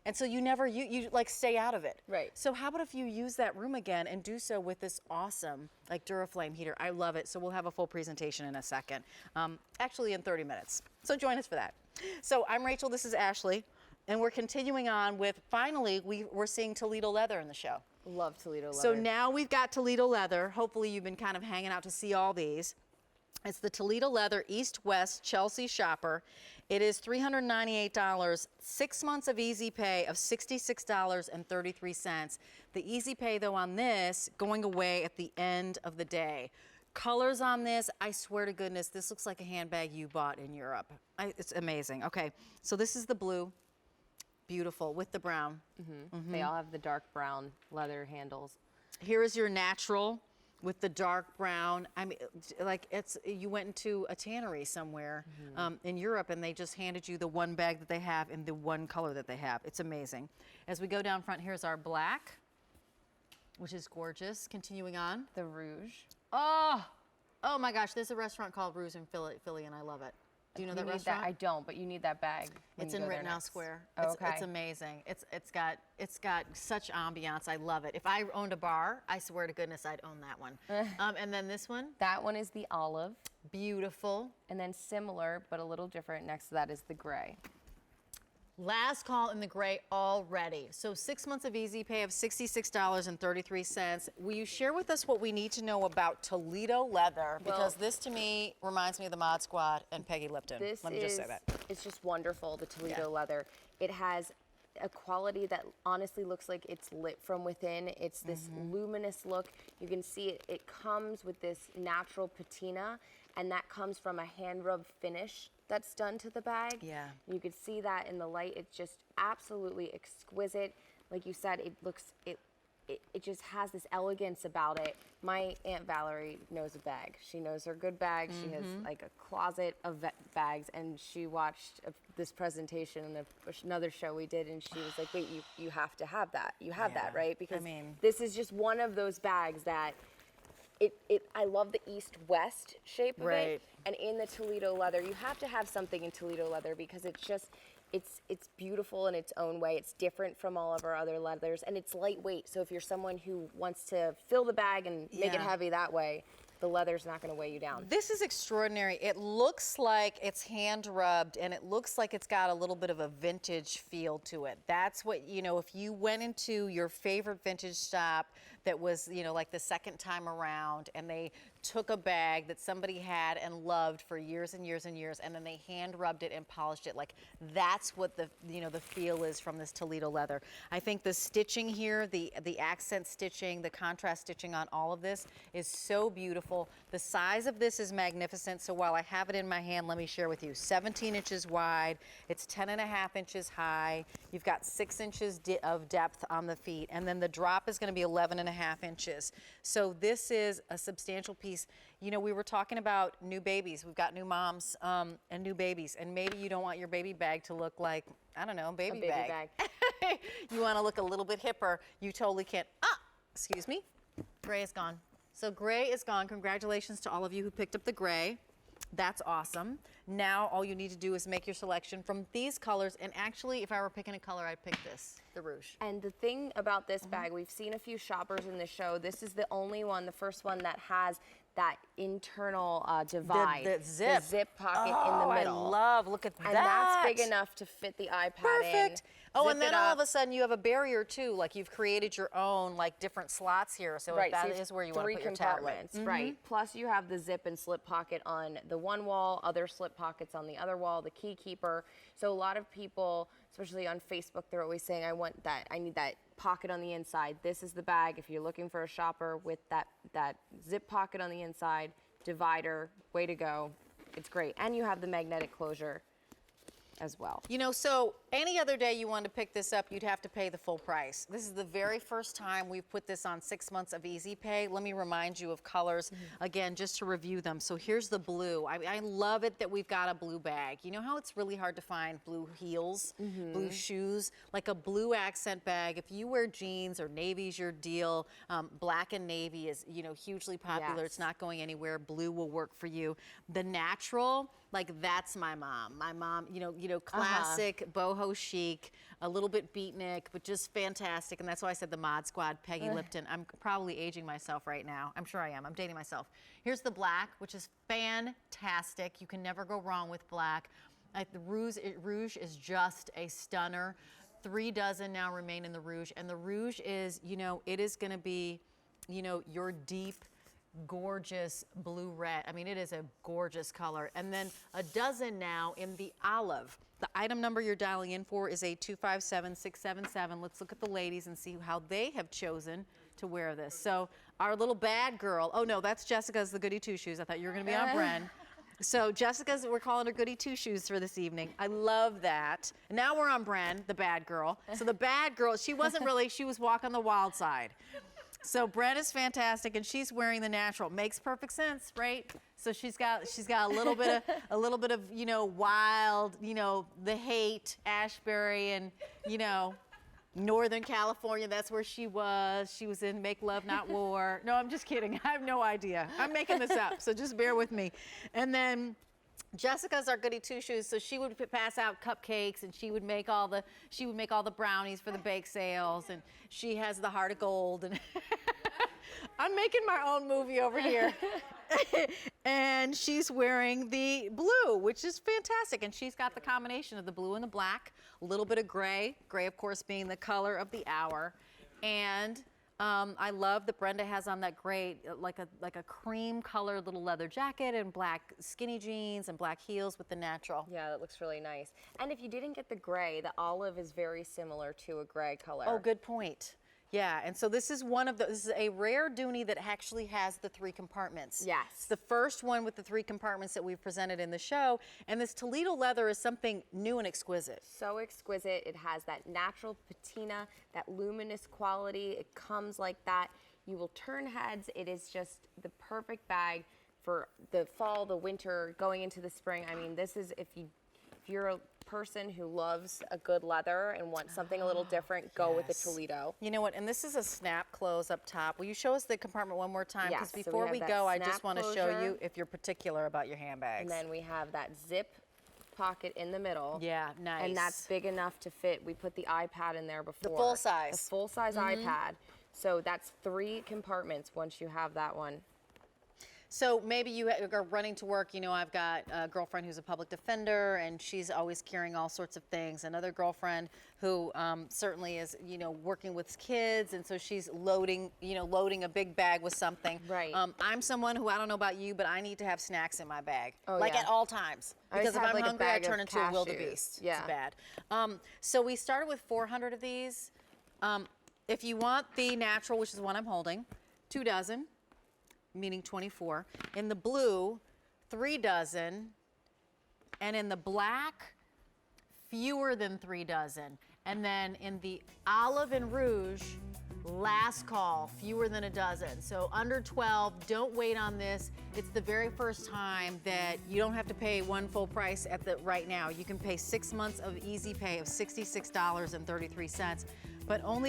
And so you never, you like stay out of it. Right. So how about if you use that room again and do so with this awesome like Duraflame heater? I love it. So we'll have a full presentation in a second, actually in 30 minutes. So join us for that. So I'm Rachel, this is Ashley, and we're continuing on with, finally, we're seeing Toledo leather in the show. Love Toledo leather. So now we've got Toledo leather. Hopefully you've been kind of hanging out to see all these. It's the Toledo Leather East-West Chelsea Shopper. It is $398, 6 months of easy pay of $66.33. The easy pay though on this going away at the end of the day. Colors on this, I swear to goodness, this looks like a handbag you bought in Europe. It's amazing. Okay, so this is the blue. Beautiful with the brown. They all have the dark brown leather handles. Here is your natural with the dark brown. I mean, like you went into a tannery somewhere in Europe and they just handed you the one bag that they have in the one color that they have. It's amazing. As we go down front, here's our black, which is gorgeous. Continuing on. The rouge. Oh my gosh, there's a restaurant called Rouge in Philly and I love it. Do you know that restaurant? I don't, but you need that bag. It's in Rittenhouse Square. Oh, it's amazing. It's got such ambiance. I love it. If I owned a bar, I swear to goodness I'd own that one. And then this one. That one is the olive. Beautiful. And then similar, but a little different, next to that is the gray. Last call in the gray already. So 6 months of easy pay of $66.33. Will you share with us what we need to know about Toledo leather? Because this to me reminds me of the Mod Squad and Peggy Lipton. Let me just say that. It's just wonderful, the Toledo leather. It has a quality that honestly looks like it's lit from within. It's this luminous look. You can see it comes with this natural patina, and that comes from a hand rub finish that's done to the bag. Yeah. You could see that in the light. It's just absolutely exquisite. Like you said, it just has this elegance about it. My Aunt Valerie knows a bag. She knows her good bag. She has like a closet of bags, and she watched this presentation in another show we did, and she was like, wait, you have to have that. You have that, right? Because this is just one of those bags that I love the east-west shape of it, and in the Toledo leather, you have to have something in Toledo leather because it's beautiful in its own way. It's different from all of our other leathers, and it's lightweight. So if you're someone who wants to fill the bag and make it heavy that way, the leather's not going to weigh you down. This is extraordinary. It looks like it's hand rubbed and it looks like it's got a little bit of a vintage feel to it. That's what, you know, if you went into your favorite vintage shop that was, you know, like the second time around and they took a bag that somebody had and loved for years and years and years, and then they hand rubbed it and polished it. Like that's what the, you know, the feel is from this Toledo leather. I think the stitching here, the accent stitching, the contrast stitching on all of this is so beautiful. The size of this is magnificent. So while I have it in my hand, let me share with you. 17 inches wide. It's 10.5 inches high. You've got 6 inches of depth on the feet, and then the drop is going to be 11.5 inches. So this is a substantial piece. You know, we were talking about new babies. We've got new moms and new babies, and maybe you don't want your baby bag to look like, I don't know, baby bag. You want to look a little bit hipper. You totally can't. Excuse me. Gray is gone. So gray is gone. Congratulations to all of you who picked up the gray. That's awesome. Now all you need to do is make your selection from these colors, and actually if I were picking a color, I'd pick this, the rouge. And the thing about this bag, we've seen a few shoppers in the show. This is the only one, the first one that has that internal divide. The zip pocket in the middle. Look at that. And that's big enough to fit the iPad in. Perfect. Oh, and then all of a sudden you have a barrier too, like you've created your own like different slots here. So if that is where you want to put your tablet. Right. Plus you have the zip and slip pocket on the one wall, other slip pockets on the other wall, the key keeper. So a lot of people, especially on Facebook, they're always saying, I need that pocket on the inside. This is the bag if you're looking for a shopper with that zip pocket on the inside, divider, way to go. It's great. And you have the magnetic closure as well. You know, so any other day you wanted to pick this up, you'd have to pay the full price. This is the very first time we've put this on 6 months of easy pay. Let me remind you of colors again, just to review them. So here's the blue. I love it that we've got a blue bag. You know how it's really hard to find blue heels, blue shoes, like a blue accent bag. If you wear jeans or navy's your deal, black and navy is, you know, hugely popular. It's not going anywhere. Blue will work for you. The natural, like that's my mom. My mom, you know, classic boho boho chic, a little bit beatnik, but just fantastic. And that's why I said the Mod Squad, Peggy Lipton. I'm probably aging myself right now. I'm sure I am. I'm dating myself. Here's the black, which is fantastic. You can never go wrong with black. The rouge is just a stunner. 3 dozen now remain in the rouge. And the rouge is, you know, it is going to be, you know, your deep, gorgeous blue red. I mean, it is a gorgeous color. And then a dozen now in the olive. The item number you're dialing in for is a 257677. Let's look at the ladies and see how they have chosen to wear this. So our little bad girl, oh no, that's Jessica's the goody two shoes. I thought you were gonna be on Bren. So Jessica's, we're calling her goody two shoes for this evening. I love that. Now we're on Bren, the bad girl. So the bad girl, she wasn't really, she was walking the wild side. So Brett is fantastic, and she's wearing the natural. Makes perfect sense, right? So she's got a little bit of you know, wild, you know, the hate, Ashbury, and you know, Northern California. That's where she was. She was in Make Love Not War. No, I'm just kidding. I have no idea. I'm making this up, so just bear with me. And then Jessica's our goody two shoes, so she would pass out cupcakes, and she would make all the brownies for the bake sales, and she has the heart of gold, and I'm making my own movie over here. And she's wearing the blue, which is fantastic, and she's got the combination of the blue and the black, a little bit of gray of course being the color of the hour, and I love that Brenda has on that great, like a cream colored little leather jacket and black skinny jeans and black heels with the natural. Yeah, that looks really nice. And if you didn't get the gray, the olive is very similar to a gray color. Oh, good point. Yeah, and so this is this is a rare Dooney that actually has the 3 compartments. Yes. It's the first one with the 3 compartments that we've presented in the show, and this Toledo leather is something new and exquisite. So exquisite. It has that natural patina, that luminous quality. It comes like that. You will turn heads. It is just the perfect bag for the fall, the winter, going into the spring. I mean, this is, if you're a person who loves a good leather and wants something a little different, go with the Toledo. You know what, and this is a snap close up top. Will you show us the compartment one more time? Yes, Because so before we we have go, that I just snap want to show closure. you if you're particular about your handbags. And then we have that zip pocket in the middle. Yeah, nice. And that's big enough to fit. We put the iPad in there before. The full size. The full size iPad. So that's 3 compartments once you have that one. So maybe you are running to work. You know, I've got a girlfriend who's a public defender, and she's always carrying all sorts of things. Another girlfriend who certainly is, you know, working with kids, and so she's loading a big bag with something. Right. I'm someone who, I don't know about you, but I need to have snacks in my bag, Oh, like yeah. at all times. I always Because if have, I'm like, a hungry, I bag of turn into a cashews. wildebeest. Yeah. It's bad. So we started with 400 of these. If you want the natural, which is the one I'm holding, 2 dozen. Meaning 24. In the blue, 3 dozen. And in the black, fewer than 3 dozen. And then in the olive and rouge, last call, fewer than a dozen. So under 12, don't wait on this. It's the very first time that you don't have to pay one full price right now. You can pay 6 months of easy pay of $66.33, but only